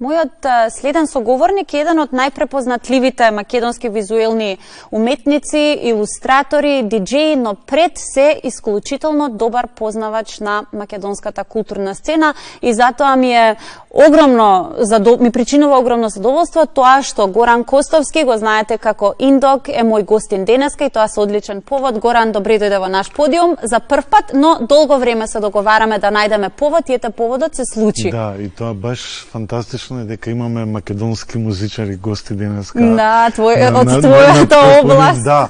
Мојот следен соговорник е еден од најпрепознатливите македонски визуелни уметници, илустратори, диџеи, но пред се исклучително добар познавач на македонската културна сцена и затоа ми причинува огромно задоволство тоа што Горан Костовски, го знаете како Индок, е мој гостин денеска и тоа се одличен повод. Горан, добре дојде во наш подиум за прв пат, но долго време се договараме да најдеме повод и ете поводот се случи. Да, и тоа баш фантастично е дека имаме македонски музичари гости денеска. Да, од твојата област. Да.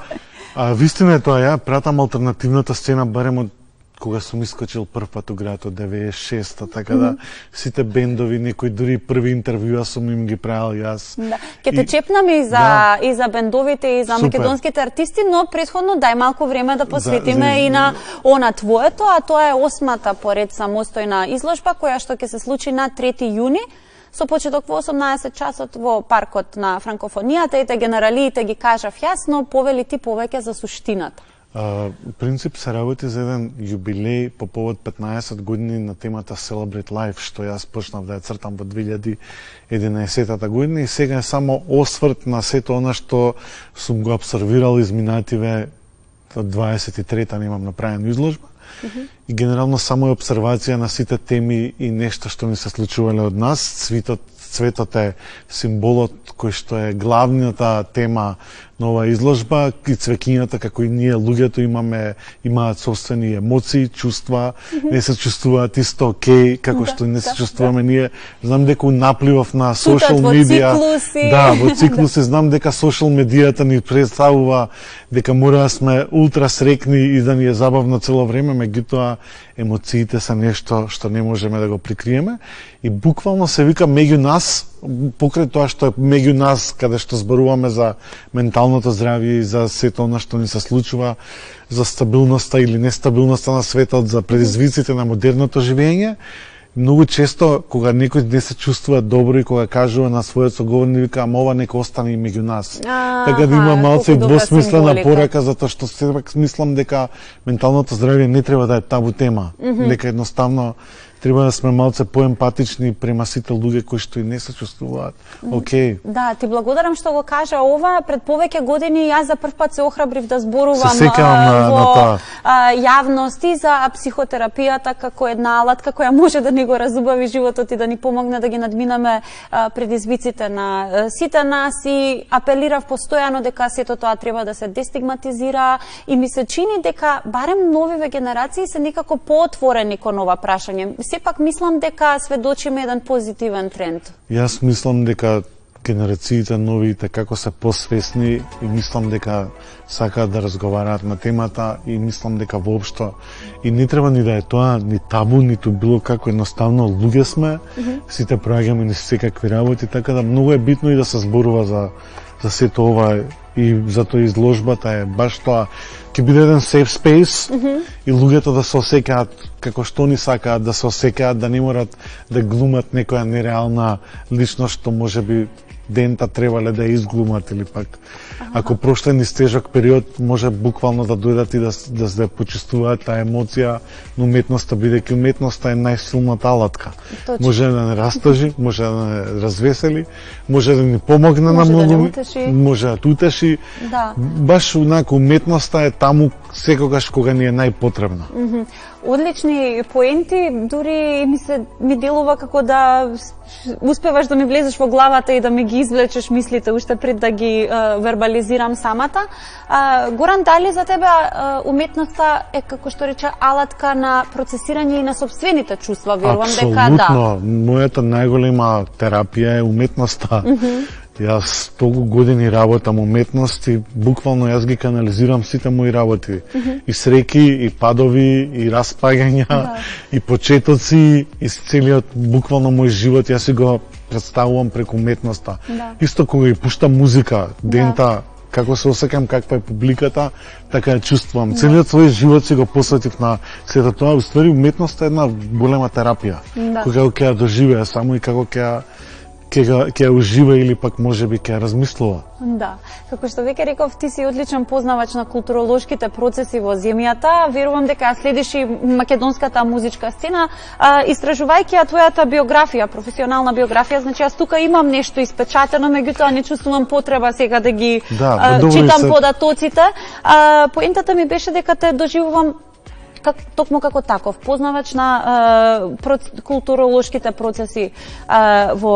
Вистина е тоа, ја пратам алтернативната сцена барем од кога сум искочил прв пат у градот од 96-та, така да сите бендови, некои дури први интервјуа сум им ги правил јас. Да. Ке те чепнаме и за бендовите и за македонските артисти, но претходно дај малку време да посветиме и на она твоето, а тоа е 8-та поред самостојна изложба која што ќе се случи на 3 јуни. Со почеток во 18 часот во паркот на франкофонијата, ете генералиите ги кажав јасно, повели ти повеќе за суштината. Принцип се работи за еден јубилеј по повод 15 години на темата Celebrate Life, што јас почнав да ја цртам во 2011 година и сега е само осврт на сето она што сум го обсервирал изминативе од 23-та немам направена изложба. И генерално само е обсервација на сите теми и нешта што ни се случувале од нас. Цветот е символот кој што е главната тема на оваа изложба и цвеќињата како и ние луѓето имаат собствени емоции, чувства, не се чувствуваат исто окей како што не се чувствуваме ние. Знам дека напливов на социјал медија, во циклуси, знам дека социјал медијата ни представува дека мора да сме ултра срекни и да ни е забавно цело време, меѓутоа емоциите се нешто што не можеме да го прикриеме и буквално се вика меѓу нас, покрај тоа што е меѓу нас, каде што зборуваме за менталното здравје и за сето она што ни се случува, за стабилноста или нестабилноста на светот, за предизвиците на модерното живење. Многу често, кога некој не се чувствува добро и кога кажува на својот соговорник, вика, ама ова нека остане и меѓу нас. Така да има малце двосмислена порака, затоа што сепак мислам дека менталното здравје не треба да е табу тема. Дека едноставно треба да сме малце поемпатични према сите луѓе кои што и не се чувствуваат окей. Да, ти благодарам што го кажа ова. Пред повеќе години јас за прв пат се охрабрив да зборувам во јавност и за психотерапијата како една алатка која може да ни го разубави животот и да ни помогне да ги надминаме предизвиците на сите нас и апелирав постојано дека сето тоа треба да се дестигматизира и ми се чини дека барем новиве генерации се некако поотворени кон ова прашање. Сепак мислам дека сведочиме еден позитивен тренд. Јас мислам дека генерациите новите како се посвесни и мислам дека сакаат да разговараат на темата и мислам дека воопшто и не треба ни да е тоа ни табу, ниту било како, едноставно луѓе сме, сите проаѓаме низ секакви работи, така да многу е битно и да се зборува за сето ова и затоа изложбата е баш тоа. Ќе биде еден safe space и луѓето да се осеќаат како што ни сакаат да се осеќаат, да не морат да глумат некоја нереална личност што можеби дента требале да изглумат или пак ако прошле низ тежок период може буквално да дојдат и да се почувствуваат таа емоција на уметноста, бидејќи уметноста е најсилната алатка. Може да не растажи, може да не развесели, може да ни помогне на многу, може да утеши. Баш онака уметноста е таму секогаш кога ни е најпотребна. Одлични поенти, дури ми делува како да успеваш да ми влезеш во главата и да ми ги извлечеш мислите уште пред да ги вербализирам самата. Горан, дали за тебе уметноста е, како што рече, алатка на процесирање и на собствените чувства? Верувам дека да. Апсолутно. Мојата најголема терапија е уметноста. Јас толку години работам уметност и буквално јас ги канализирам сите мои работи. И среки, и падови, и распагања, и почетоци, и целиот буквално мој живот јас си го представувам преку уметноста. Исто кога ги пуштам музика, дента, како се осеќам, каква е публиката, така ја чувствувам. Целиот свој живот си го посветив на сето тоа. Уствари, уметноста е една голема терапија. Кога ќе ја доживеа само и како ќе ќе ужива или пак можеби ќе размислува. Да, како што веќе реков, ти си одличен познавач на културолошките процеси во земјата. Верувам дека следиш и македонската музичка сцена, истражувајќи ја твојата биографија, професионална биографија, значи јас тука имам нешто испечатено, меѓутоа не чувствувам потреба сега да ги читам податоците. Поентата ми беше дека те доживувам токму како таков, познавач на културолошките процеси во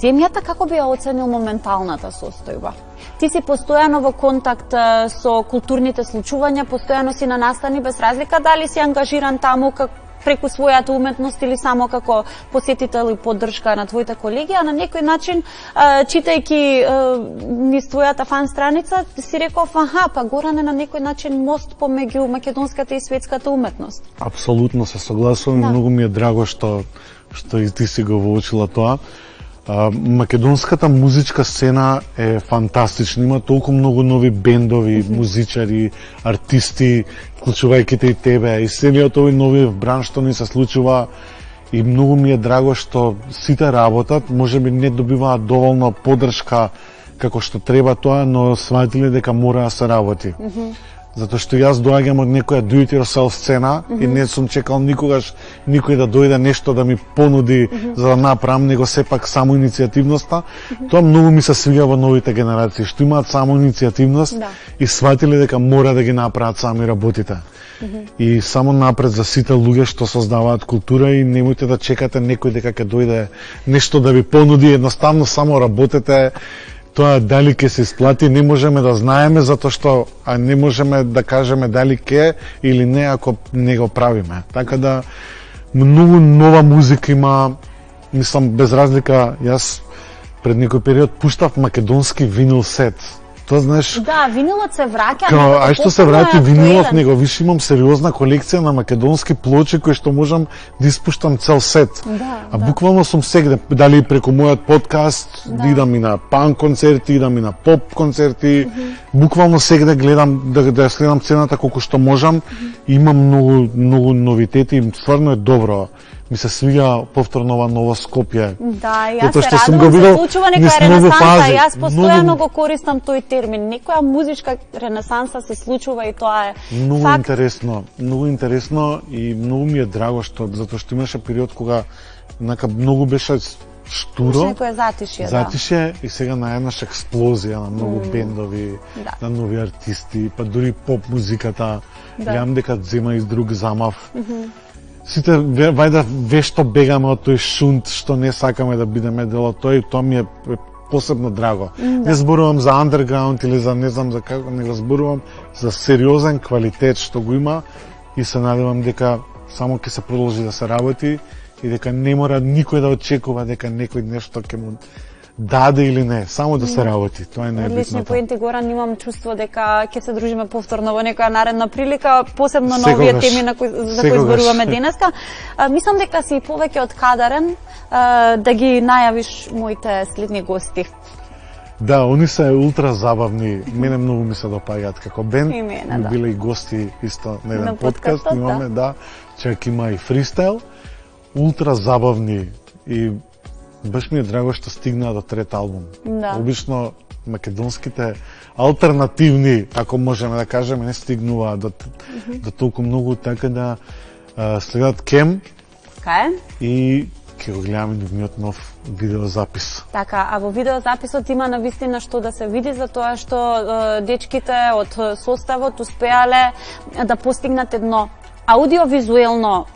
земјата. Како би ја оценил моменталната состојба? Ти си постојано во контакт со културните случувања, постојано си на настани, без разлика дали си ангажиран таму преку својата уметност или само како посетител и поддршка на твоите колеги, а на некој начин, читајќи низ твојата фан страница, си реков, па Горан е на некој начин мост помеѓу македонската и светската уметност. Апсолутно се согласувам, многу ми е драго што и ти си го воочила тоа. Македонската музичка сцена е фантастична, има толку многу нови бендови, музичари, артисти, вклучувајќи и тебе, и целиот овој нови бранш што ни се случува, и многу ми е драго што сите работат, можеби не добиваат доволно поддршка како што треба тоа, но сватиле дека мора да се работи. Затоа што јас доаѓам од некоја do it yourself сцена и не сум чекал никогаш никој да дојде нешто да ми понуди за да направам, него сепак само иницијативноста. Тоа многу ми се свиѓа во новите генерации, што имаат само иницијативност и сватиле дека мора да ги направат сами работите. И само напред за сите луѓе што создаваат култура, и немојте да чекате некој дека ќе дојде нешто да ви понуди, едноставно само работете. Тоа дали ќе се исплати не можеме да знаеме, затоа што не можеме да кажеме дали ќе или не ако не го правиме. Така да многу нова музика има, мислам без разлика. Јас пред некој период пуштав македонски винил сет. Тоа знаеш. Да, винилот се враќа. Ај што се врати винилот, него више имам сериозна колекција на македонски плочи кои што можам да испуштам цел сет. А буквално сум сегде, дали преку мојот подкаст, идам и на панк концерти, идам и на поп концерти. Буквално сегде гледам да следам сцената колку што можам. Имам многу новитети и стварно е добро. Ми се свиѓа повторно ова ново Скопје. Да, јас се радувам, се случува некоја ренесанса. Јас постојано го користам тој термин. Некоја музичка ренесанса се случува и тоа е многу факт. Интересно, многу интересно и многу ми е драго затоа што имаше период кога многу беше штуро. Некоја затишје, Затишје и сега наеднаш експлозија на многу бендови, на нови артисти, па дури поп музиката. Гледам дека зема и друг замав. Сите вајда вешто бегаме од тој шунт што не сакаме да бидеме дел од тој, и тоа ми е посебно драго. Не зборувам за андерграунд или за не знам за како, не го зборувам за сериозен квалитет што го има, и се надевам дека само ќе се продолжи да се работи и дека не мора никој да очекува дека некој нешто ќе му даде или не, само да се работи. Тоа е најбитното. Одлични поенти, Горан, имам чувство дека ќе се дружиме повторно во некоја наредна прилика, посебно на овие теми за кои зборуваме денеска. Мислам дека си повеќе од кадарен да ги најавиш моите следни гости. Да, они се ултра забавни. Мене многу ми се допаѓаат како бенд. Биле и гости исто на еден подкаст, имаме, чак има и фристайл. Ултра забавни и баш ми е драго што стигнаа до трет албум. Обично македонските алтернативни, ако можеме да кажеме, не стигнуваа до толку многу, така да следат Кем и ќе го гледаме нивниот нов видеозапис. Така, а во видеозаписот има навистина што да се види, за тоа што дечките од составот успеале да постигнат едно аудиовизуелно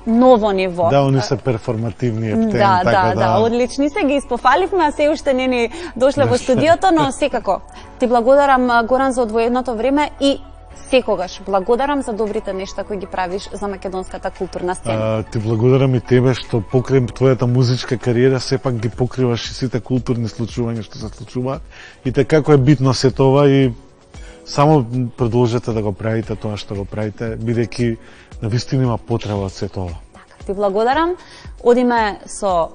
ново ниво. Да, они се перформативни ептен, да, одлични се, ги испофаливме, а се уште не ни дошле во студиото, но секако. Ти благодарам, Горан, за одвоеното време и секогаш благодарам за добрите нешта кои ги правиш за македонската културна сцена. Ти благодарам и тебе што покрај твојата музичка кариера сепак ги покриваш и сите културни случувања што се случуваат. И така како е битно се тоа, и само продолжете да го правите тоа што го правите, бидејќи навистина има потреба од се тоа. Така, ти благодарам. Одиме со